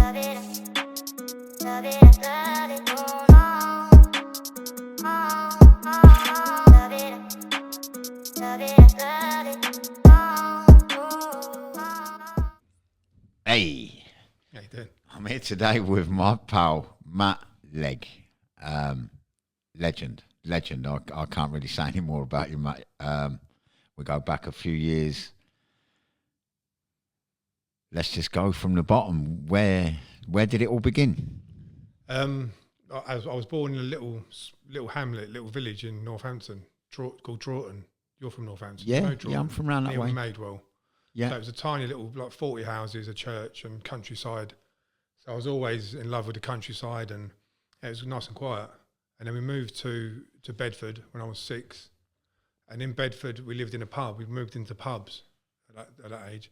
Hey, how you doing? I'm here today with my pal Matt Legg, legend. I can't really say any more about you, mate. We go back a few years. Let's just go from the bottom. Where did it all begin? I was born in a little hamlet, little village in Northampton called Draughton. You're from Northampton? Yeah, you know Draughton? Yeah, I'm from round that way. Madewell. Yeah. So it was a tiny little, like 40 houses, a church and countryside. So I was always in love with the countryside, and it was nice and quiet. And then we moved to Bedford when I was 6. And in Bedford, we lived in a pub. We moved into pubs at that age.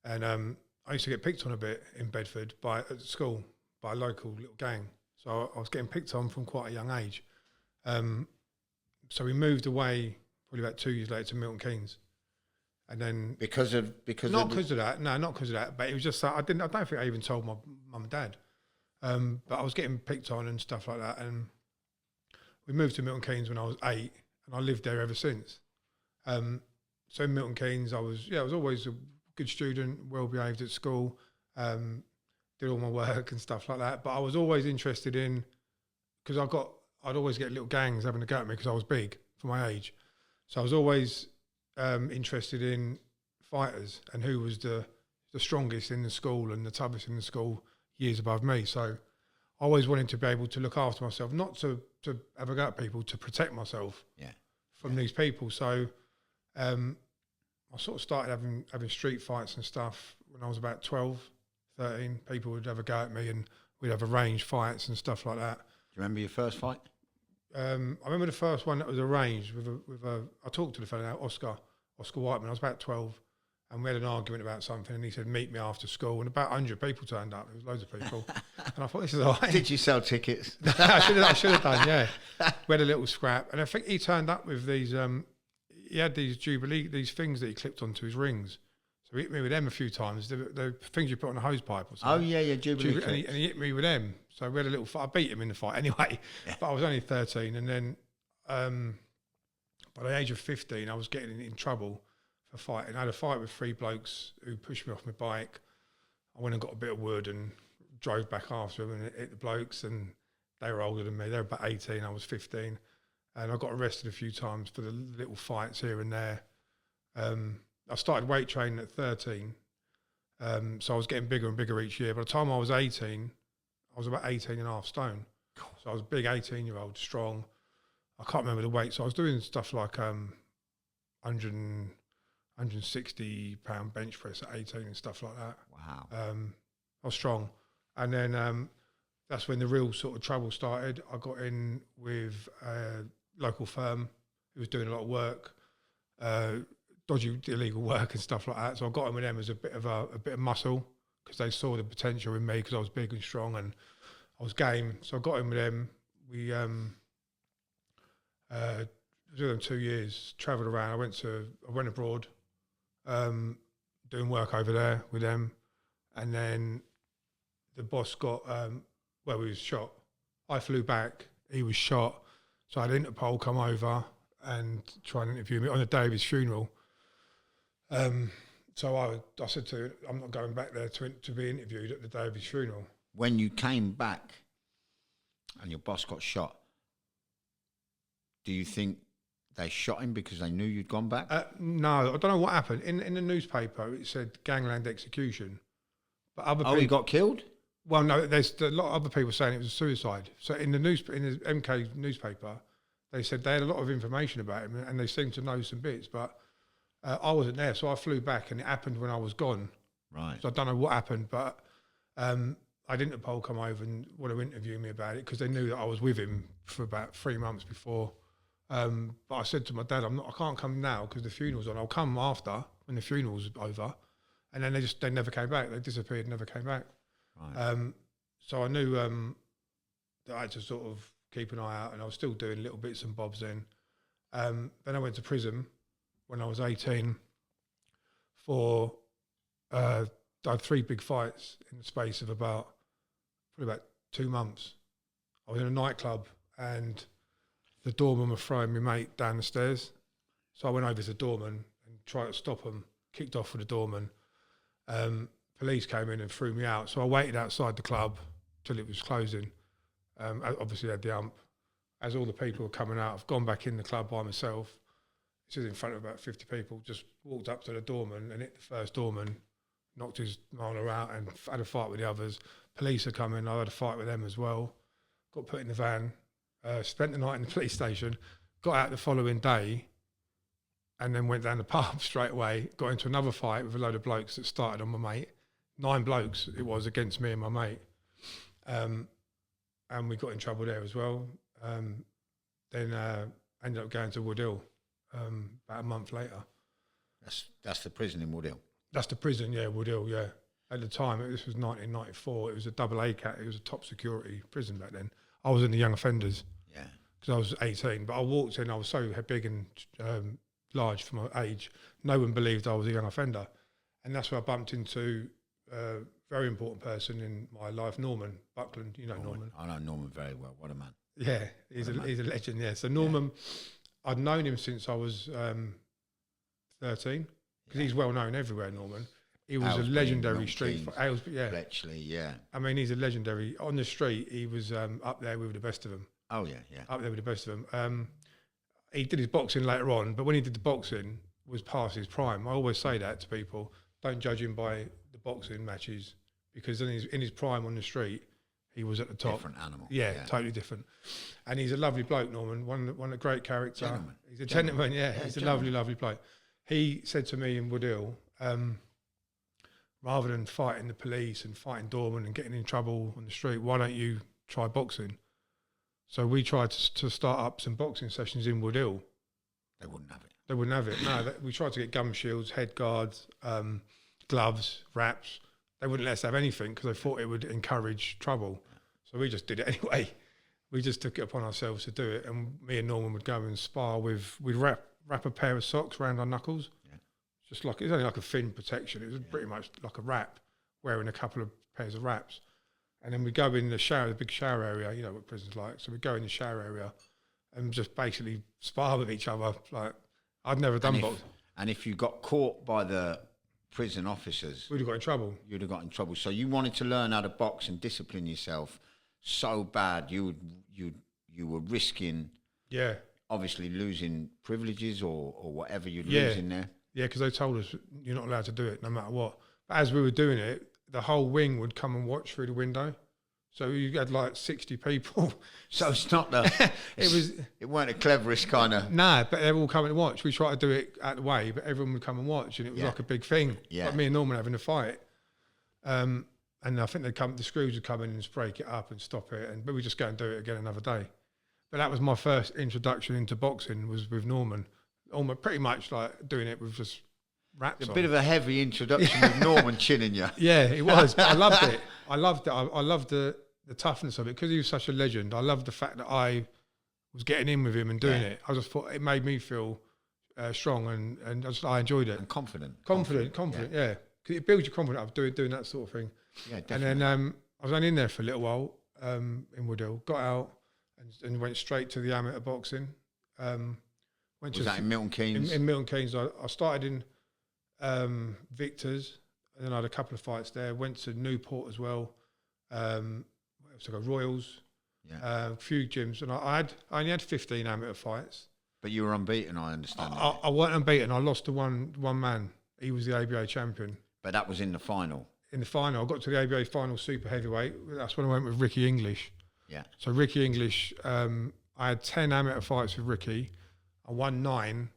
And I used to get picked on a bit in Bedford at school by a local little gang. So I was getting picked on from quite a young age. So we moved away probably about 2 years later to Milton Keynes. And then not because of that, but it was just I don't think I even told my mum and dad. But I was getting picked on and stuff like that. And we moved to Milton Keynes when I was 8, and I lived there ever since. So in Milton Keynes, I was always a good student, well behaved at school, did all my work and stuff like that. But I was always interested in, because I'd always get little gangs having a go at me because I was big for my age. So I was always interested in fighters and who was the strongest in the school and the toughest in the school years above me. So I always wanted to be able to look after myself, not to have a go at people, to protect myself from these people. So I sort of started having street fights and stuff when I was about 12, 13. People would have a go at me and we'd have arranged fights and stuff like that. Do you remember your first fight? I remember the first one that was arranged with a I talked to the fellow now, Oscar Whiteman. I was about 12, and we had an argument about something, and he said, meet me after school, and about 100 people turned up. There was loads of people. And I thought, this is all right. Did you sell tickets? I should have done, yeah. We had a little scrap, and I think he turned up with these, he had these these things that he clipped onto his rings. So he hit me with them a few times, the things you put on a hose pipe or something. Oh, yeah, Jubilee. And he hit me with them. So we had a little fight. I beat him in the fight anyway, but I was only 13. And then by the age of 15, I was getting in trouble for fighting. I had a fight with 3 blokes who pushed me off my bike. I went and got a bit of wood and drove back after them and hit the blokes, and they were older than me. They were about 18, I was 15. And I got arrested a few times for the little fights here and there. I started weight training at 13, so I was getting bigger and bigger each year. By the time I was 18, I was about 18 and a half stone. So I was a big 18-year-old, strong. I can't remember the weight. So I was doing stuff like 160-pound bench press at 18 and stuff like that. Wow. I was strong. And then that's when the real sort of trouble started. I got in with a local firm who was doing a lot of work, dodgy illegal work and stuff like that. So I got in with them as a bit of muscle, because they saw the potential in me because I was big and strong and I was game. So I got in with them. We was with them 2 years, travelled around. I went abroad, doing work over there with them, and then the boss got he was shot. I flew back. He was shot. So I had Interpol come over and try and interview me on the day of his funeral. So I said to him, I'm not going back there to be interviewed at the day of his funeral. When you came back and your boss got shot, do you think they shot him because they knew you'd gone back? No, I don't know what happened. In the newspaper, it said Gangland Execution. But other people, he got killed? Well, no, there's a lot of other people saying it was a suicide. So in the MK newspaper, they said they had a lot of information about him and they seemed to know some bits, but I wasn't there, so I flew back, and it happened when I was gone. Right. So I don't know what happened, but I had Interpol come over and want to interview me about it because they knew that I was with him for about 3 months before. But I said to my dad, I can't come now because the funeral's on. I'll come after when the funeral's over. And then they never came back. They disappeared, never came back. Right. So I knew that I had to sort of keep an eye out, and I was still doing little bits and bobs then. Then I went to prison when I was 18 for, I had 3 big fights in the space of about probably about 2 months. I was in a nightclub and the doorman was throwing my mate down the stairs. So I went over to the doorman and tried to stop him, kicked off with the doorman. Police came in and threw me out. So I waited outside the club till it was closing. Obviously, I had the ump. As all the people were coming out, I've gone back in the club by myself. This is in front of about 50 people. Just walked up to the doorman and hit the first doorman, knocked his Marla out and had a fight with the others. Police are coming. I had a fight with them as well. Got put in the van, spent the night in the police station, got out the following day and then went down the pub straight away, got into another fight with a load of blokes that started on my mate. 9 blokes it was against me and my mate. And we got in trouble there as well. Then ended up going to Woodhill about a month later. That's the prison in Woodhill? That's the prison, yeah, Woodhill, yeah. At the time, this was 1994, it was a double A cat, it was a top security prison back then. I was in the young offenders. Yeah. Because I was 18, but I walked in, I was so big and large for my age, no one believed I was a young offender. And that's where I bumped into a very important person in my life, Norman Buckland. You know Norman. I know Norman very well. What a man. Yeah, he's a legend, yeah. So Norman, I'd known him since I was 13, because he's well known everywhere, Norman. He was a legendary street fighter. Bletchley, yeah. I mean, he's a legendary. On the street, he was up there with the best of them. Oh, yeah, yeah. Up there with the best of them. He did his boxing later on, but when he did the boxing, was past his prime. I always say that to people. Don't judge him by the boxing matches, because in his prime on the street, he was at the top. Different animal. Yeah, totally different. And he's a lovely bloke, Norman. One a great character. Gentleman. He's a gentleman, yeah. He's a lovely, lovely bloke. He said to me in Woodhill, rather than fighting the police and fighting doormen and getting in trouble on the street, why don't you try boxing? So we tried to start up some boxing sessions in Woodhill. They wouldn't have it. They wouldn't have it. No, we tried to get gum shields, head guards, gloves, wraps. They wouldn't let us have anything because they thought it would encourage trouble. So we just did it anyway. We just took it upon ourselves to do it. And me and Norman would go and spar we'd wrap a pair of socks around our knuckles. Yeah. Just like, it was only like a thin protection. It was pretty much like a wrap, wearing a couple of pairs of wraps. And then we go in the shower, the big shower area, you know what prison's like. So we go in the shower area and just basically spar with each other. Like, I'd never done boxing. And if you got caught by the prison officers, we'd have got in trouble. You'd have got in trouble. So you wanted to learn how to box and discipline yourself so bad you were risking, obviously losing privileges or whatever you'd lose in there. Yeah, because they told us you're not allowed to do it no matter what. But as we were doing it, the whole wing would come and watch through the window. So you had like 60 people. So it's not it weren't the cleverest kind of. Nah, but they were all coming to watch. We tried to do it out the way, but everyone would come and watch, and it was like a big thing. Yeah. Like me and Norman having a fight. And I think the screws would come in and break it up and stop it, but we just go and do it again another day. But that was my first introduction into boxing, was with Norman. Almost pretty much like doing it with just wraps on. A bit of a heavy introduction with Norman chinning you. Yeah, it was. I loved it. I loved the toughness of it, because he was such a legend. I loved the fact that I was getting in with him and doing it. I just thought it made me feel strong, and I enjoyed it. And confident, yeah. Because it builds your confidence up doing that sort of thing. Yeah, definitely. And then I was only in there for a little while in Woodhill, got out and went straight to the amateur boxing. Was that in Milton Keynes? In Milton Keynes. I started in Victor's, and then I had a couple of fights there. Went to Newport as well. So I got Royals, a few gyms, and I only had 15 amateur fights. But you were unbeaten, I understand. I wasn't unbeaten. I lost to one man. He was the ABA champion. But that was in the final. In the final, I got to the ABA final super heavyweight. That's when I went with Ricky English. Yeah. So Ricky English, I had 10 amateur fights with Ricky. I won 9,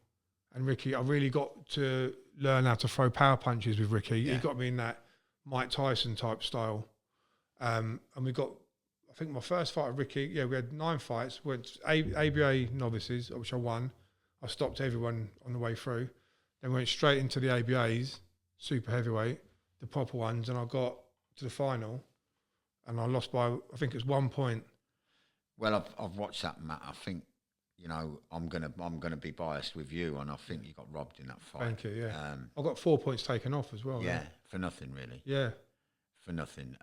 and Ricky, I really got to learn how to throw power punches with Ricky. Yeah. He got me in that Mike Tyson type style. And we got, I think my first fight with Ricky, we had 9 fights, went ABA novices, which I won. I stopped everyone on the way through. Then went straight into the ABAs, super heavyweight, the proper ones, and I got to the final, and I lost by, I think it was 1 point. Well, I've watched that, Matt. I think, I'm gonna be biased with you, and I think you got robbed in that fight. Thank you. Yeah, I got 4 points taken off as well. Yeah, for nothing really. Yeah, for nothing.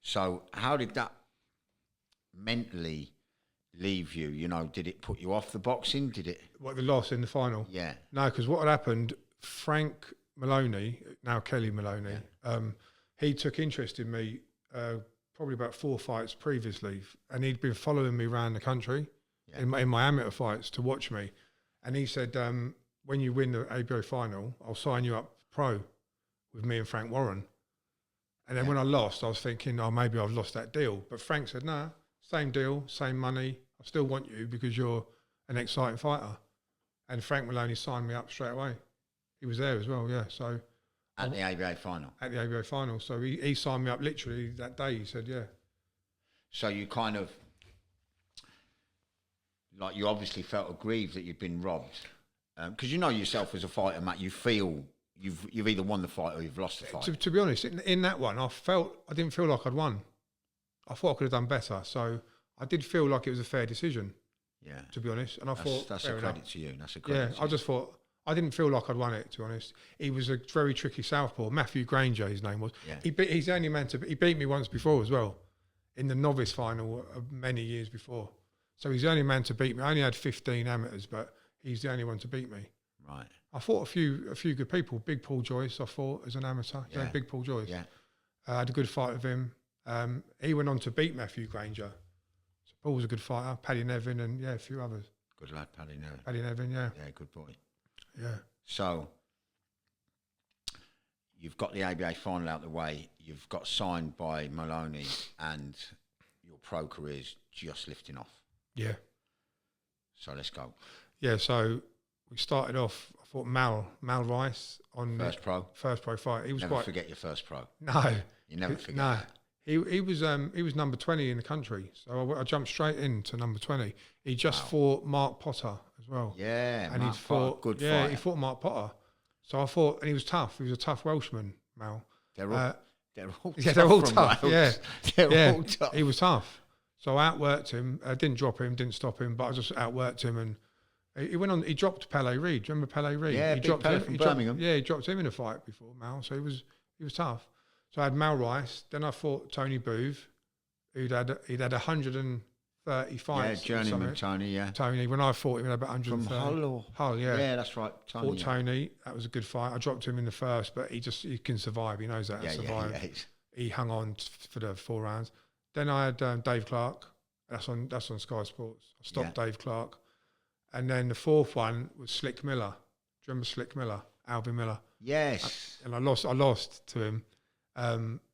So how did that mentally leave you? You know, did it put you off the boxing? Did it? What, the loss in the final? Yeah. No, because what had happened, Frank Maloney, now Kelly Maloney, he took interest in me probably about 4 fights previously, and he'd been following me around the country in my amateur fights to watch me. And he said, when you win the ABO final, I'll sign you up pro with me and Frank Warren. And then when I lost, I was thinking, oh, maybe I've lost that deal. But Frank said, no, same deal, same money. I still want you because you're an exciting fighter. And Frank Maloney signed me up straight away. He was there as well, yeah. So at the ABA final? At the ABA final. So he signed me up literally that day. He said, yeah. So you kind of, like, you obviously felt aggrieved that you'd been robbed. Because you know yourself as a fighter, Matt, you feel you've either won the fight or you've lost the fight. To be honest, in that one, I didn't feel like I'd won. I thought I could have done better. So I did feel like it was a fair decision. Yeah. To be honest. And I thought that's a credit to you. That's a credit. Yeah, I just thought, I didn't feel like I'd won it, to be honest. He was a very tricky southpaw. Matthew Granger, his name was. Yeah. He's the only man he beat me once before as well, in the novice final many years before. So he's the only man to beat me. I only had 15 amateurs, but he's the only one to beat me. Right. I fought a few good people. Big Paul Joyce, I fought as an amateur. Yeah, Big Paul Joyce. Yeah. I had a good fight with him. He went on to beat Matthew Granger. So Paul was a good fighter. Paddy Nevin and, a few others. Good lad, Paddy Nevin. Paddy Nevin, yeah. Yeah, good boy. Yeah. So you've got the ABA final out the way. You've got signed by Maloney and your pro career's just lifting off. Yeah. So let's go. Yeah, so we started off, I fought Mal Rice on first pro fight. He was never forget your first pro. No. You never forget. No. He was number 20 in the country. So I jumped straight into number 20. He just fought Mark Potter as well. Yeah, and Mark Potter, good fighter. Yeah, he fought Mark Potter. So I thought, and he was tough. He was a tough Welshman, Mal. They're all tough. They're all tough. Yeah, they're all tough. He was tough. So I outworked him. I didn't drop him, didn't stop him, but I just outworked him. And he went on. He dropped Pele Reid. Do you remember Pele Reid? Yeah, he dropped him from Birmingham. He dropped him in a fight before Mal. So he was tough. So I had Mal Rice. Then I fought Tony Booth, he'd had 130 fights. Yeah, journeyman Tony. Yeah, Tony. When I fought him, he had about 130. From Hull, or Hull, yeah. Yeah, that's right. Tony, fought Tony. That was a good fight. I dropped him in the first, but he can survive. He knows that. Yeah, survive. Yeah. He hung on for the 4 rounds. Then I had Dave Clark. That's on Sky Sports. I stopped Dave Clark. And then the fourth one was Slick Miller. Do you remember Slick Miller? Alvin Miller. Yes. And I lost to him.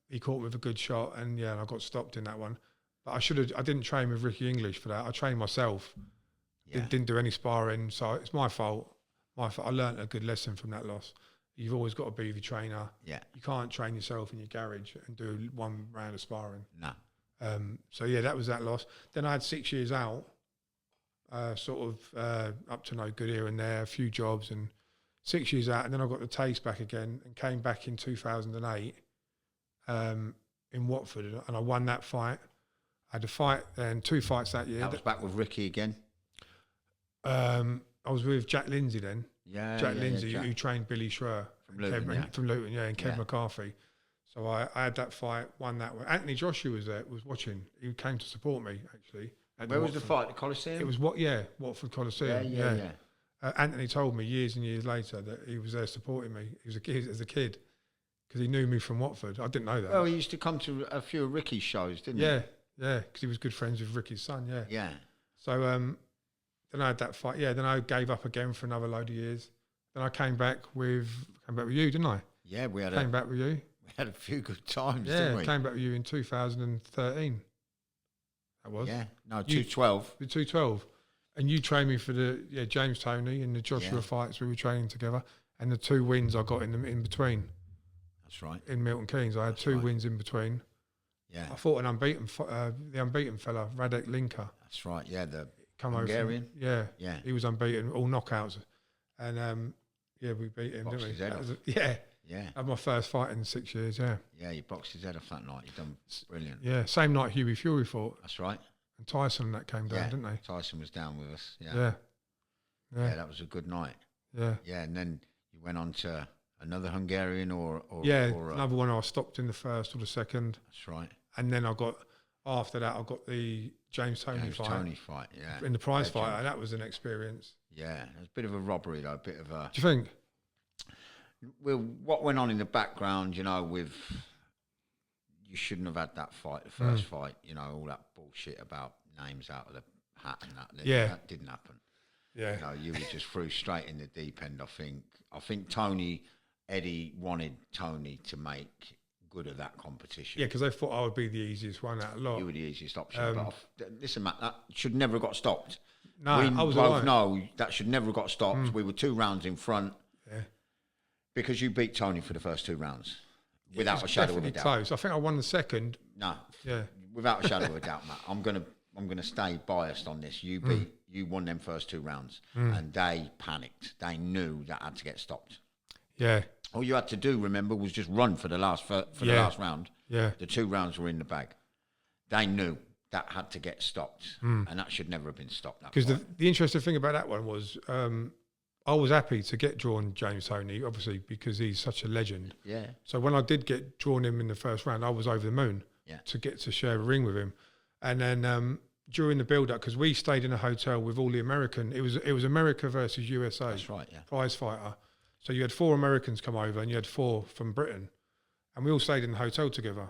He caught me with a good shot, and I got stopped in that one. But I didn't train with Ricky English for that. I trained myself. Yeah. Didn't do any sparring, so it's my fault. I learnt a good lesson from that loss. You've always got to be the trainer. Yeah. You can't train yourself in your garage and do 1 round of sparring. No. So that was that loss. Then I had 6 years out, sort of up to no good here and there, a few jobs, and 6 years out, and then I got the taste back again and came back in 2008 in Watford, and I won that fight. I had a fight and 2 fights that year. That was back with Ricky again? I was with Jack Lindsay then. Yeah, Jack Lindsay, who trained Billy Schreier from Luton, and Kev McCarthy. So I had that fight, won that one. Anthony Joshua was watching. He came to support me, actually. Where was the fight? The Coliseum? It was Watford Coliseum. Yeah. Anthony told me years and years later that he was there supporting me. He was as a kid, because he knew me from Watford. I didn't know that. Well, he used to come to a few of Ricky's shows, didn't he? Yeah, because he was good friends with Ricky's son. Yeah. Yeah. So then I had that fight. Yeah. Then I gave up again for another load of years. Then I came back with you, didn't I? Yeah, came back with you. We had a few good times, didn't we? Yeah, came back with you in 2013. That was? Yeah, no, 212. 212. And you trained me for the James Toney and the Joshua fights. We were training together. And the 2 wins I got in between. That's right. In Milton Keynes. I had 2 wins in between. Yeah. I fought the unbeaten fella, Radek Linka. That's right, yeah, the Hungarian. Yeah. He was unbeaten, all knockouts. And we beat him, boxed didn't his head off. Yeah. I had my first fight in 6 years, yeah. Yeah, you boxed his head off that night. You've done brilliant. Yeah, same night Hughie Fury fought. That's right. And Tyson that came down, didn't they? Tyson was down with us, yeah, that was a good night. Yeah. Yeah, and then you went on to another Hungarian or another one I stopped in the first or the second. That's right. And then after that, I got the James Toney fight. Yeah. In the prize fight, and that was an experience. Yeah, it was a bit of a robbery, though, a bit of a... Do you think? Well, what went on in the background, with... You shouldn't have had that fight, the first fight, all that bullshit about names out of the hat and that. Yeah. That didn't happen. Yeah. You were just threw straight in the deep end, I think. I think Eddie wanted Tony to make good of that competition. Yeah, because they thought I would be the easiest one out of a lot. You were the easiest option. Listen, Matt, that should never have got stopped. No, we I was both know that should never have got stopped. We were 2 rounds in front. Yeah. Because you beat Tony for the first 2 rounds. Without a shadow of a doubt. Close. I think I won the second. No. Yeah. Without a shadow of a doubt, Matt. I'm gonna stay biased on this. You won them first 2 rounds, and they panicked. They knew that had to get stopped. Yeah. All you had to do, remember, was just run for the last last round. Yeah. The 2 rounds were in the bag. They knew that had to get stopped, and that should never have been stopped. Because the interesting thing about that one was, I was happy to get drawn James Toney, obviously, because he's such a legend. Yeah. So when I did get drawn him in the first round, I was over the moon to get to share a ring with him. And then during the build-up, because we stayed in a hotel with all the American, it was America versus USA. That's right, yeah. Prize fighter. So you had 4 Americans come over and you had 4 from Britain. And we all stayed in the hotel together.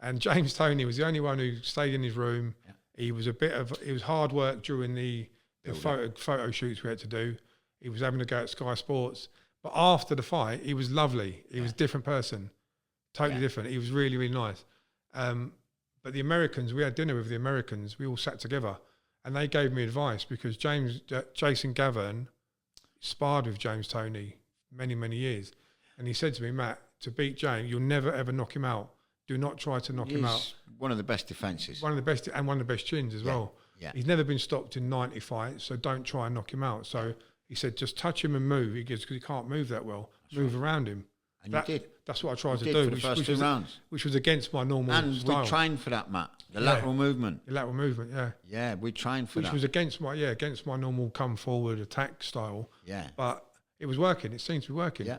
And James Toney was the only one who stayed in his room. Yeah. He was it was hard work during the photo shoots we had to do. He was having to go at Sky Sports. But after the fight, he was lovely. He was a different person. Totally different. He was really, really nice. But the Americans, we had dinner with the Americans. We all sat together. And they gave me advice because Jason Gavin sparred with James Toney many, many years. And he said to me, Matt, to beat James, you'll never, ever knock him out. Do not try to knock him out. One of the best defences. One of the best, and one of the best chins as well. Yeah. He's never been stopped in 90 fights, so don't try and knock him out. So he said, just touch him and move. He goes, because he can't move that well. Move around him. And you did. That's what I tried to do. For the first 2 rounds. Which was against my normal style. And we trained for that, Matt. The lateral movement. The lateral movement, yeah. Yeah, we trained for that. Which was against my normal come forward attack style. Yeah. But it was working. It seemed to be working. Yeah.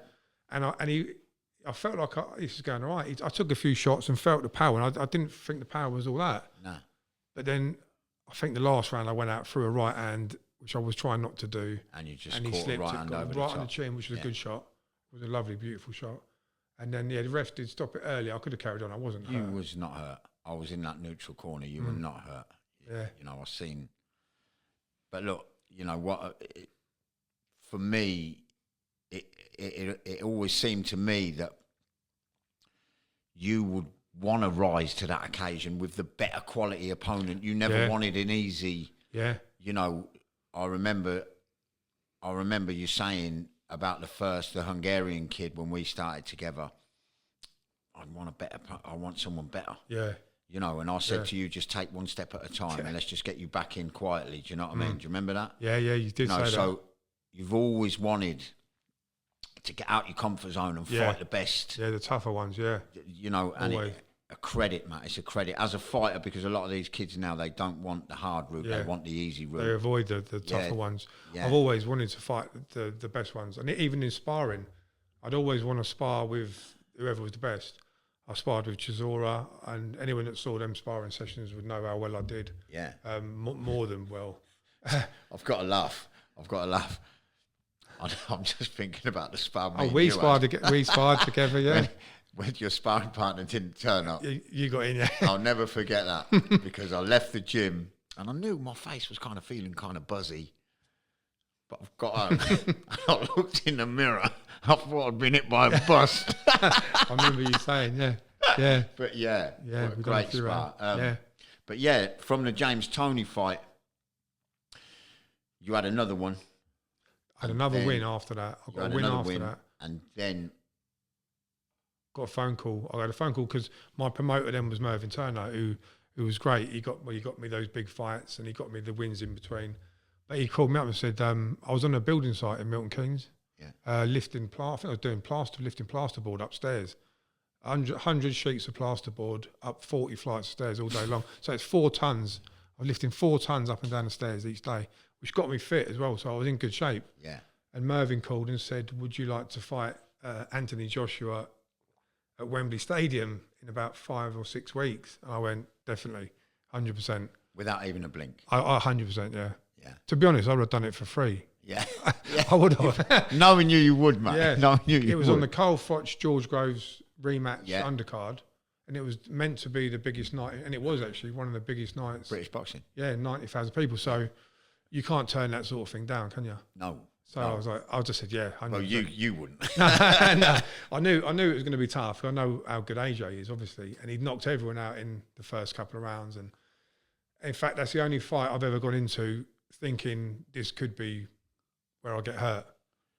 And I felt like this is going all right. I took a few shots and felt the power. And I didn't think the power was all that. No. But then I think the last round I went out through a right hand, which I was trying not to do. And you just caught a right hand over the top. Right on the chin, which was a good shot. It was a lovely, beautiful shot. And then, the ref did stop it early. I could have carried on. I wasn't hurt. You was not hurt. I was in that neutral corner. You were not hurt. Yeah. I've seen. But look, what? For me, it always seemed to me that you would want to rise to that occasion with the better quality opponent. You never wanted an easy. Yeah. I remember you saying about the Hungarian kid when we started together. I want someone better. Yeah. And I said to you, just take one step at a time and let's just get you back in quietly. Do you know what I mean? Do you remember that? Yeah, you did say that. So you've always wanted to get out your comfort zone and fight the best. Yeah, the tougher ones, yeah. And a credit, Matt. It's a credit as a fighter because a lot of these kids now, they don't want the hard route. They want the easy route. They avoid the tougher ones. Yeah. I've always wanted to fight the best ones. And even in sparring, I'd always want to spar with whoever was the best. I sparred with Chisora, and anyone that saw them sparring sessions would know how well I did. Yeah. More than well. I've got to laugh. I'm just thinking about the spar. We sparred together, yeah. When your sparring partner didn't turn up. You got in, yeah. I'll never forget that because I left the gym and I knew my face was kind of feeling kind of buzzy. But I've got home. I looked in the mirror. I thought I'd been hit by a bus. I remember you saying, yeah. But what a great spar. But from the James Toney fight, you had another one. I had another win after that. I got a win after that. And then got a phone call. I had a phone call because my promoter then was Mervyn Turner, who was great. He got me those big fights and he got me the wins in between. But he called me up and said, I was on a building site in Milton Keynes, lifting plaster. I think I was doing lifting plasterboard upstairs. 100 sheets of plasterboard up 40 flights of stairs all day long. So it's 4 tons. I was lifting 4 tons up and down the stairs each day, which got me fit as well. So I was in good shape. Yeah. And Mervyn called and said, would you like to fight Anthony Joshua at Wembley Stadium in about 5 or 6 weeks. And I went, definitely, 100%. Without even a blink? I 100%, yeah. Yeah. To be honest, I would have done it for free. Yeah. I would have. Knowing you would, mate. Yeah. Knowing you It was would. on the Carl Froch George Groves rematch Yeah. undercard. And it was meant to be the biggest night. And it was actually one of the biggest nights. British boxing. Yeah, 90,000 people. So you can't turn that sort of thing down, can you? No. So I was like, I just said, yeah. 100%. Well, you wouldn't. No, I knew it was going to be tough. I know how good AJ is, obviously, and he knocked everyone out in the first couple of rounds. And in fact, that's the only fight I've ever gone into thinking this could be where I get hurt.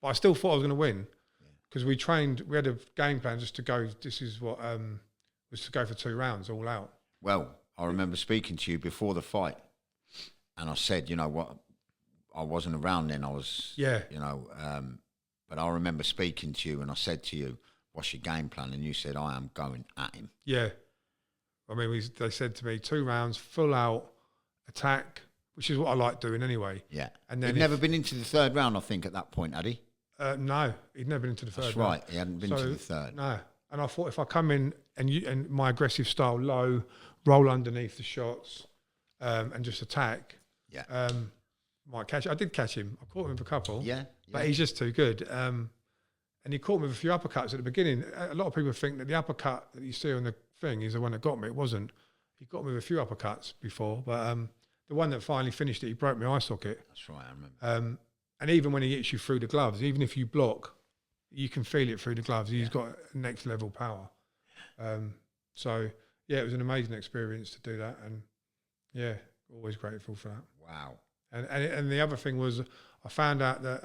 But I still thought I was going to win because we had a game plan just to go. This is what was to go for 2 rounds all out. Well, I remember speaking to you before the fight, and I said, you know what. I wasn't around then. I was, but I remember speaking to you and I said to you, what's your game plan? And you said, I am going at him. Yeah. I mean, they said to me, 2 rounds, full out attack, which is what I like doing anyway. Yeah. And then he'd never been into the 3rd round, I think, at that point, had he? No, he'd never been into the 3rd round. That's right. He hadn't been to the 3rd. No. And I thought if I come in and my aggressive style, low, roll underneath the shots and just attack, might catch. I did catch him. I caught him with a couple. Yeah. But he's just too good. And he caught me with a few uppercuts at the beginning. A lot of people think that the uppercut that you see on the thing is the one that got me. It wasn't. He got me with a few uppercuts before, but the one that finally finished it, he broke my eye socket. That's right, I remember. And even when he hits you through the gloves, even if you block, you can feel it through the gloves. He's got next level power. So, yeah, it was an amazing experience to do that. And, yeah, always grateful for that. Wow. And the other thing was, I found out that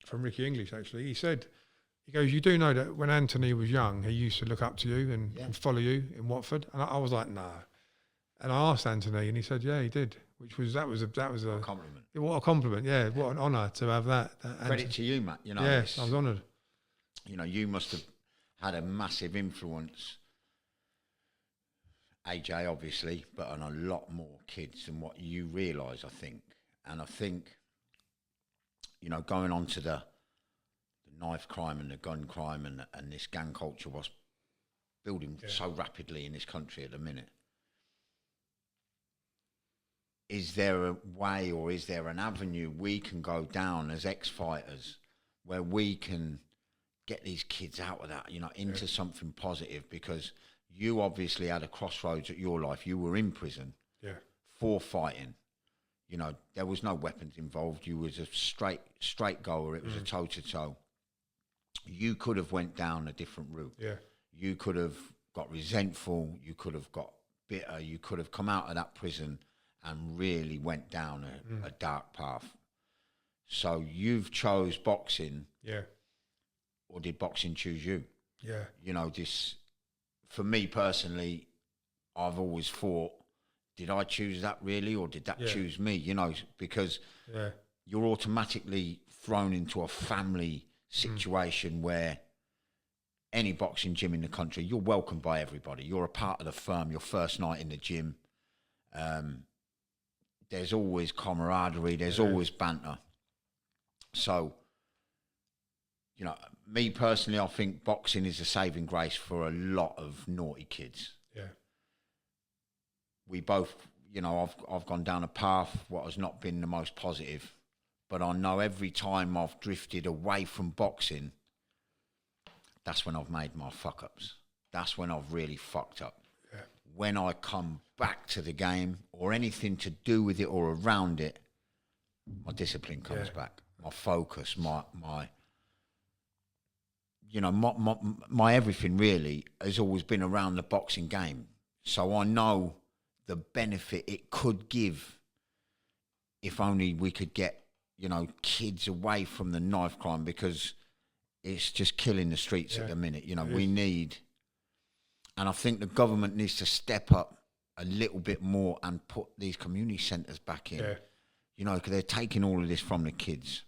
from Ricky English actually, he goes, you do know that when Anthony was young, he used to look up to you and follow you in Watford, and I was like, no. And I asked Anthony, and he said, yeah, he did, that was a compliment. What a compliment, yeah, what an honour to have that. Credit to you, Matt. You know, yes, I was honoured. You know, you must have had a massive influence. AJ, obviously, but on a lot more kids than what you realise, I think. And I think, you know, going on to the knife crime and the gun crime and this gang culture was building so rapidly in this country at the minute. Is there a way or is there an avenue we can go down as ex-fighters where we can get these kids out of that, you know, into something positive? Because you obviously had a crossroads at your life. You were in prison for fighting. You know, there was no weapons involved. You was a straight goer. It was a toe-to-toe. You could have went down a different route. Yeah. You could have got resentful. You could have got bitter. You could have come out of that prison and really went down a dark path. So you've chose boxing. Yeah. Or did boxing choose you? Yeah. You know, this, for me personally, I've always thought, did I choose that really, or did that choose me? You know, because you're automatically thrown into a family situation where any boxing gym in the country, you're welcomed by everybody. You're a part of the firm. Your first night in the gym, there's always camaraderie. There's always banter. So, you know, me personally, I think boxing is a saving grace for a lot of naughty kids. Yeah. We both, you know, I've gone down a path what has not been the most positive, but I know every time I've drifted away from boxing, that's when I've made my fuck-ups. That's when I've really fucked up. Yeah. When I come back to the game or anything to do with it or around it, my discipline comes back. My focus, my you know, my everything really has always been around the boxing game. So I know the benefit it could give if only we could get, you know, kids away from the knife crime, because it's just killing the streets at the minute. You know, we need, and I think the government needs to step up a little bit more and put these community centres back in. Yeah. You know, because they're taking all of this from the kids.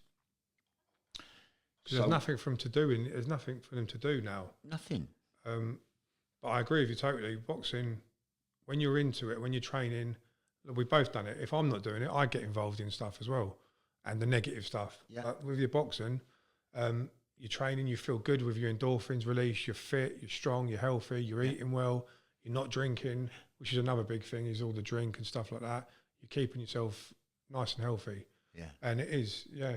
There's nothing for them to do. There's nothing for them to do now. Nothing. But I agree with you totally. Boxing, when you're into it, when you're training, we've both done it. If I'm not doing it, I get involved in stuff as well, and the negative stuff. Yeah. But with your boxing, you're training, you feel good with your endorphins release, you're fit, you're strong, you're healthy, you're eating well, you're not drinking, which is another big thing, is all the drink and stuff like that. You're keeping yourself nice and healthy. Yeah. And it is, yeah.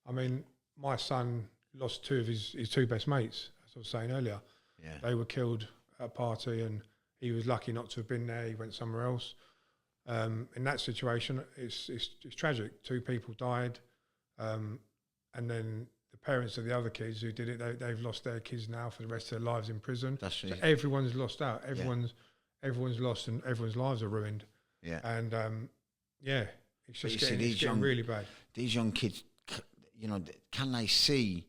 I mean, my son lost two of his two best mates, as I was saying earlier. Yeah. They were killed at a party, and he was lucky not to have been there. He went somewhere else. In that situation, it's tragic. Two people died, and then the parents of the other kids who did it, they've lost their kids now for the rest of their lives in prison. So everyone's lost out. Everyone's lost, and everyone's lives are ruined. Yeah. And it's just getting really bad. These young kids, you know, can they see?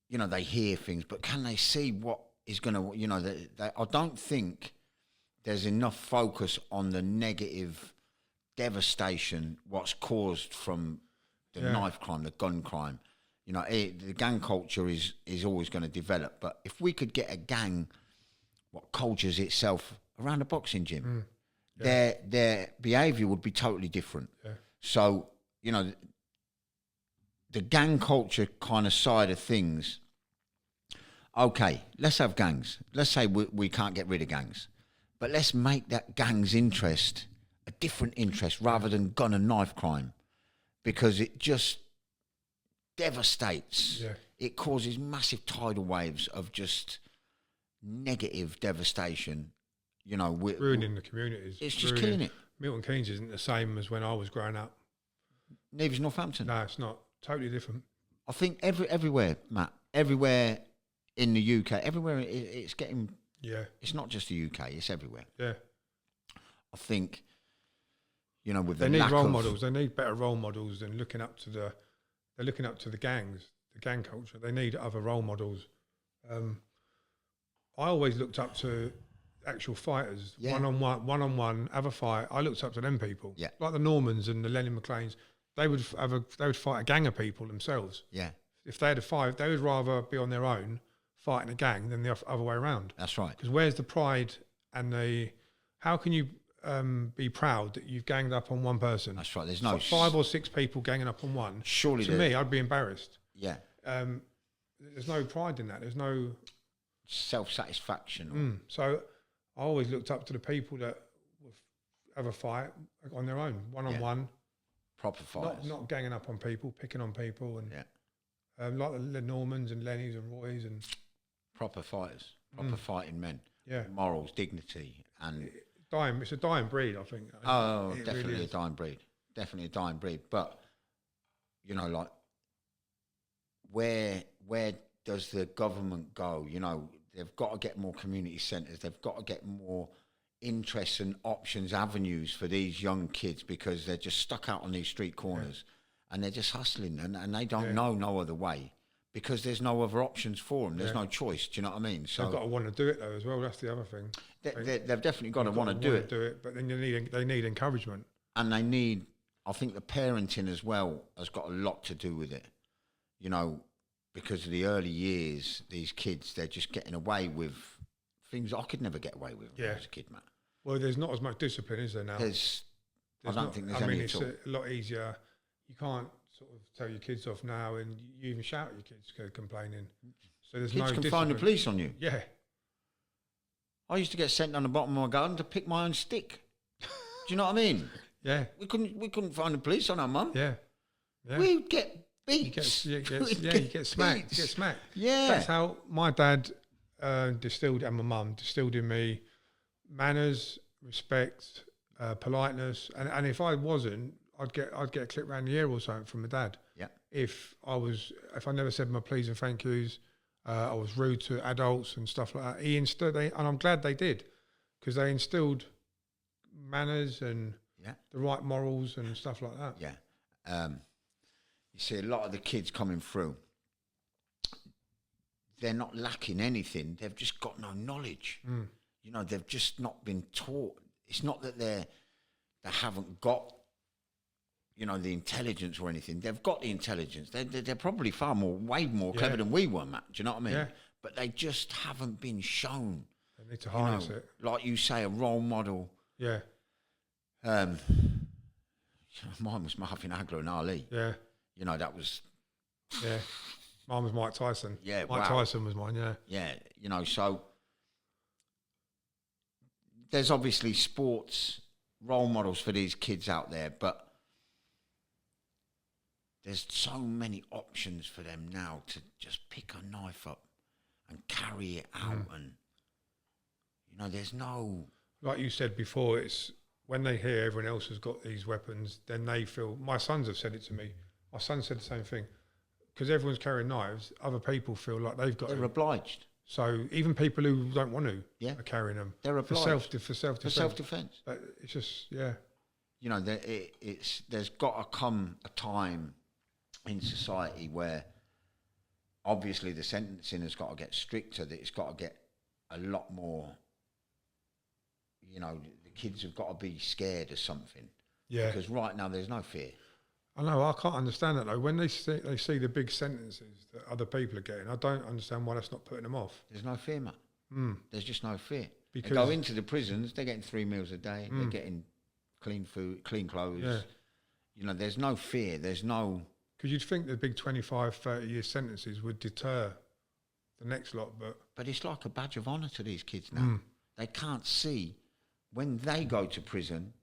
You know, they hear things, but can they see what is going to? You know, I don't think there's enough focus on the negative devastation what's caused from the knife crime, the gun crime. You know, the gang culture is always going to develop. But if we could get a gang what cultures itself around a boxing gym, their behaviour would be totally different. Yeah. So, you know, the gang culture kind of side of things, okay, let's have gangs. Let's say we can't get rid of gangs. But let's make that gang's interest a different interest rather than gun and knife crime, because it just devastates. Yeah. It causes massive tidal waves of just negative devastation. You know, ruining the communities. It's just killing it. Milton Keynes isn't the same as when I was growing up. Neither is Northampton. No, it's not. Totally different. I think everywhere, Matt, everywhere in the UK, everywhere it's getting. Yeah. It's not just the UK; it's everywhere. Yeah. I think, you know, with they need role models. They need better role models than looking up to the. They're looking up to the gangs, the gang culture. They need other role models. I always looked up to actual fighters, one on one, have a fight. I looked up to them people, like the Normans and the Lenny McLeans. They would fight a gang of people themselves. Yeah. If they had a fight, they would rather be on their own fighting a gang than the other way around. That's right. Because where's the pride and how can you be proud that you've ganged up on one person? That's right. There's no 5 or 6 people ganging up on one. Surely, to me, I'd be embarrassed. Yeah. There's no pride in that. There's no self-satisfaction. So I always looked up to the people that have a fight on their own, one-on-one. Proper fighters. Not ganging up on people, picking on people. And like the Normans and Lennys and Roys. And proper fighters, proper fighting men. Yeah. Morals, dignity. And it's a dying breed, I think. Oh, definitely really a dying breed. Definitely a dying breed. But, you know, like, where does the government go? You know, they've got to get more community centres. They've got to get more interests and options, avenues for these young kids, because they're just stuck out on these street corners and they're just hustling and they don't know no other way, because there's no other options for them. There's no choice. Do you know what I mean? So they've got to want to do it though as well. That's the other thing. They've definitely got to want to do it. But then they need encouragement. And they need, I think the parenting as well has got a lot to do with it. You know, because of the early years, these kids, they're just getting away with things I could never get away with when I was a kid, Matt. Well, there's not as much discipline, is there now? I don't think there's any at all. It's a lot easier. You can't sort of tell your kids off now, and you even shout at your kids complaining. So there's kids can phone the police on you. Yeah. I used to get sent down the bottom of my garden to pick my own stick. Do you know what I mean? Yeah. We couldn't find the police on our mum. Yeah. We'd get beat. You get smacked. You get smacked. Yeah. That's how my dad and my mum distilled in me manners, respect, politeness, and if I wasn't, I'd get a clip round the ear or something from my dad. Yeah. If I never said my please and thank yous, I was rude to adults and stuff like that. And I'm glad they did, because they instilled manners and the right morals and stuff like that. Yeah. You see a lot of the kids coming through, they're not lacking anything. They've just got no knowledge. You know, they've just not been taught. It's not that they haven't got, you know, the intelligence or anything. They've got the intelligence. They're probably way more clever than we were, Matt. Do you know what I mean? Yeah. But they just haven't been shown. They need to harness it. Like you say, a role model. Yeah. Mine was Marvin Hagler and Ali. Yeah. You know, that was Yeah. Mine was Mike Tyson. Yeah, Mike Tyson was mine, yeah. Yeah, you know, so there's obviously sports role models for these kids out there, but there's so many options for them now to just pick a knife up and carry it out. And, you know, there's no... Like you said before, it's when they hear everyone else has got these weapons, then they feel... My sons have said it to me. My son said the same thing. Because everyone's carrying knives, other people feel like they've got... They're obliged. So even people who don't want to are carrying them. They're obliged. For self-defense. For self-defense. But it's just, yeah. You know, there's got to come a time in society where obviously the sentencing has got to get stricter, that it's got to get a lot more, you know, the kids have got to be scared of something. Yeah. Because right now there's no fear. I know, I can't understand that though. When they see the big sentences that other people are getting, I don't understand why that's not putting them off. There's no fear, mate. There's just no fear. Because they go into the prisons, they're getting 3 meals a day, they're getting clean food, clean clothes. Yeah. You know, there's no fear, there's no... Because you'd think the big 25, 30-year sentences would deter the next lot, but it's like a badge of honour to these kids now. They can't see when they go to prison,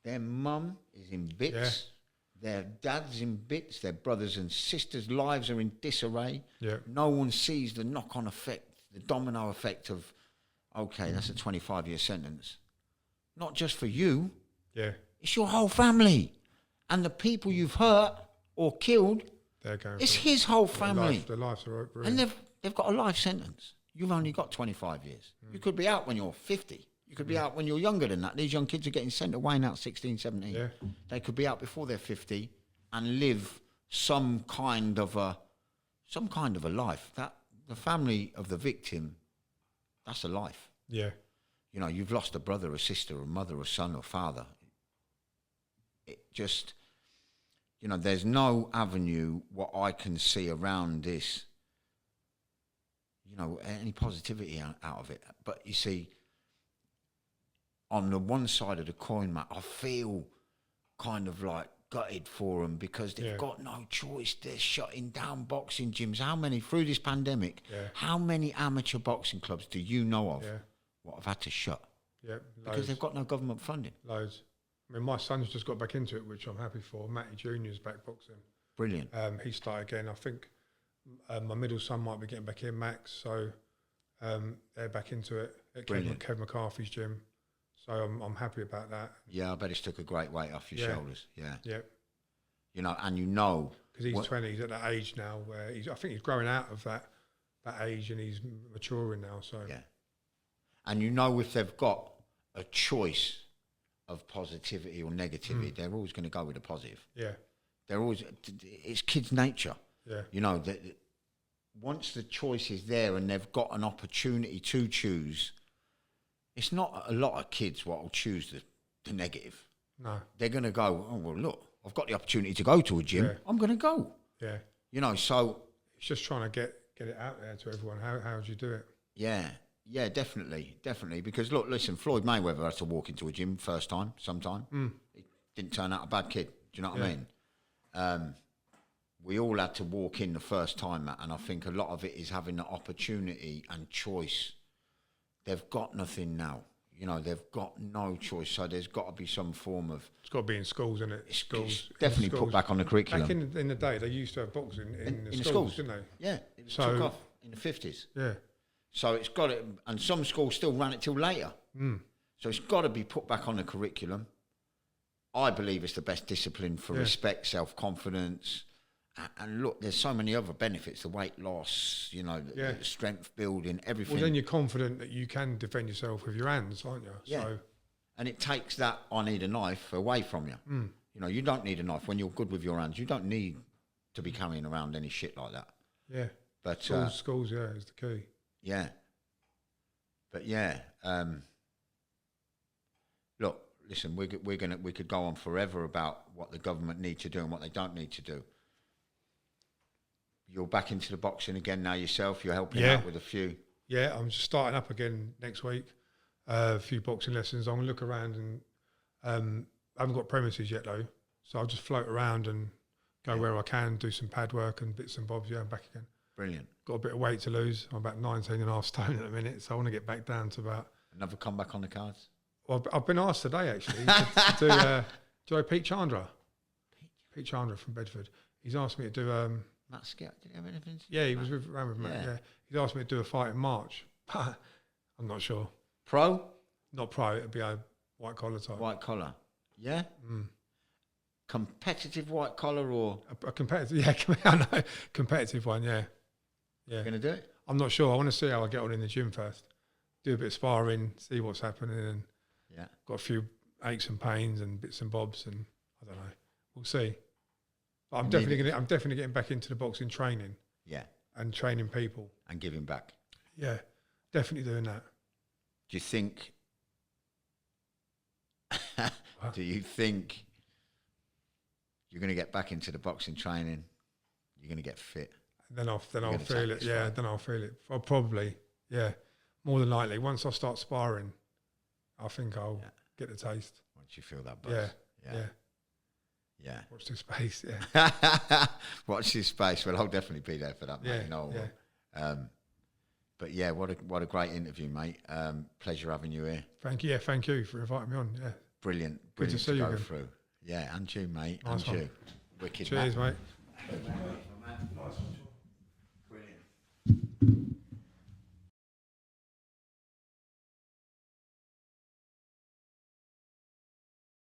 their mum is in bits, their dad's in bits, their brothers and sisters' lives are in disarray. Yeah. No one sees the knock-on effect, the domino effect of, okay, that's a 25-year sentence. Not just for you. Yeah. It's your whole family. And the people you've hurt or killed, it's his whole family. Their lives are over. And they've got a life sentence. You've only got 25 years. You could be out when you're 50. You could be out when you're younger than that. These young kids are getting sent away now at 16, 17. Yeah. They could be out before they're 50 and live some kind of a life. That the family of the victim, that's a life. Yeah. You know, you've lost a brother, a sister, a mother, a son, or father. It just... You know, there's no avenue, what I can see around this, you know, any positivity out of it. But you see, on the one side of the coin, Matt, I feel kind of like gutted for them because they've got no choice. They're shutting down boxing gyms. How many, through this pandemic, how many amateur boxing clubs do you know of what have had to shut? Yeah, because they've got no government funding. Loads. I mean, my son's just got back into it, which I'm happy for. Matty Jr.'s back boxing. Brilliant. He started again. I think my middle son might be getting back in, Max. So they're back into it at Kev McCarthy's gym. So I'm happy about that. Yeah, I bet it's took a great weight off your shoulders. Yeah. Yeah. You know, and you know... Because he's 20, he's at that age now where I think he's growing out of that age and he's maturing now. So yeah. And you know if they've got a choice of positivity or negativity, they're always going to go with the positive. Yeah. They're always... It's kids' nature. Yeah. You know, that once the choice is there and they've got an opportunity to choose... It's not a lot of kids what will choose the negative. No. They're going to go, oh, well, look, I've got the opportunity to go to a gym. Yeah. I'm going to go. Yeah. You know, so... It's just trying to get it out there to everyone. How would you do it? Yeah. Yeah, definitely. Because, look, listen, Floyd Mayweather had to walk into a gym first time, sometime. He didn't turn out a bad kid. Do you know what I mean? We all had to walk in the first time, Matt, and I think a lot of it is having the opportunity and choice. They've got nothing now. You know, they've got no choice. So there's got to be some form of... It's got to be in schools, isn't it? Schools. Definitely schools. Put back on the curriculum. Back in the day, they used to have boxing in the schools, didn't they? Yeah. It took off in the 50s. Yeah. So it's got it... And some schools still ran it till later. So it's got to be put back on the curriculum. I believe it's the best discipline for respect, self-confidence... And look, there's so many other benefits, the weight loss, you know, the strength building, everything. Well, then you're confident that you can defend yourself with your hands, aren't you? Yeah. So. And it takes that, I need a knife, away from you. You know, you don't need a knife. When you're good with your hands, you don't need to be carrying around any shit like that. Yeah. But schools, is the key. Yeah. But yeah, look, listen, we could go on forever about what the government need to do and what they don't need to do. You're back into the boxing again now yourself. You're helping out with a few. Yeah, I'm just starting up again next week. A few boxing lessons. I'm going to look around and I haven't got premises yet though. So I'll just float around and Go where I can, do some pad work and bits and bobs, and back again. Brilliant. Got a bit of weight to lose. I'm about 19.5 stone at the minute, so I want to get back down to about... Another comeback on the cards? Well, I've been asked today, actually, to do... do you know Pete Chandra? Pete Chandra from Bedford. He's asked me to do... Matt Skip, did he have anything? Yeah, he was around with Matt, yeah. He's asked me to do a fight in March. I'm not sure. Pro? Not pro, it'd be a white collar type. White collar, yeah? Competitive white collar or? A competitive, yeah, I know. Competitive one, yeah. You're going to do it? I'm not sure. I want to see how I get on in the gym first. Do a bit of sparring, see what's happening, and got a few aches and pains and bits and bobs, and I don't know. We'll see. But I'm definitely getting back into the boxing training. Yeah. And training people. And giving back. Yeah, definitely doing that. Do you think? Do you think you're going to get back into the boxing training? You're going to get fit. Then I'll feel it. Yeah, then I'll feel it. I'll probably, yeah, more than likely. Once I start sparring, I think I'll get the taste. Once you feel that buzz. Yeah. Watch this space. Yeah. Watch this space. Well, I'll definitely be there for that, mate. But yeah, what a great interview, mate. Pleasure having you here. Thank you. Yeah, thank you for inviting me on. Yeah. Brilliant. Good to see you again. Through. Yeah, and you, mate. Nice and one. you. Wicked. Cheers, mate. Nice one.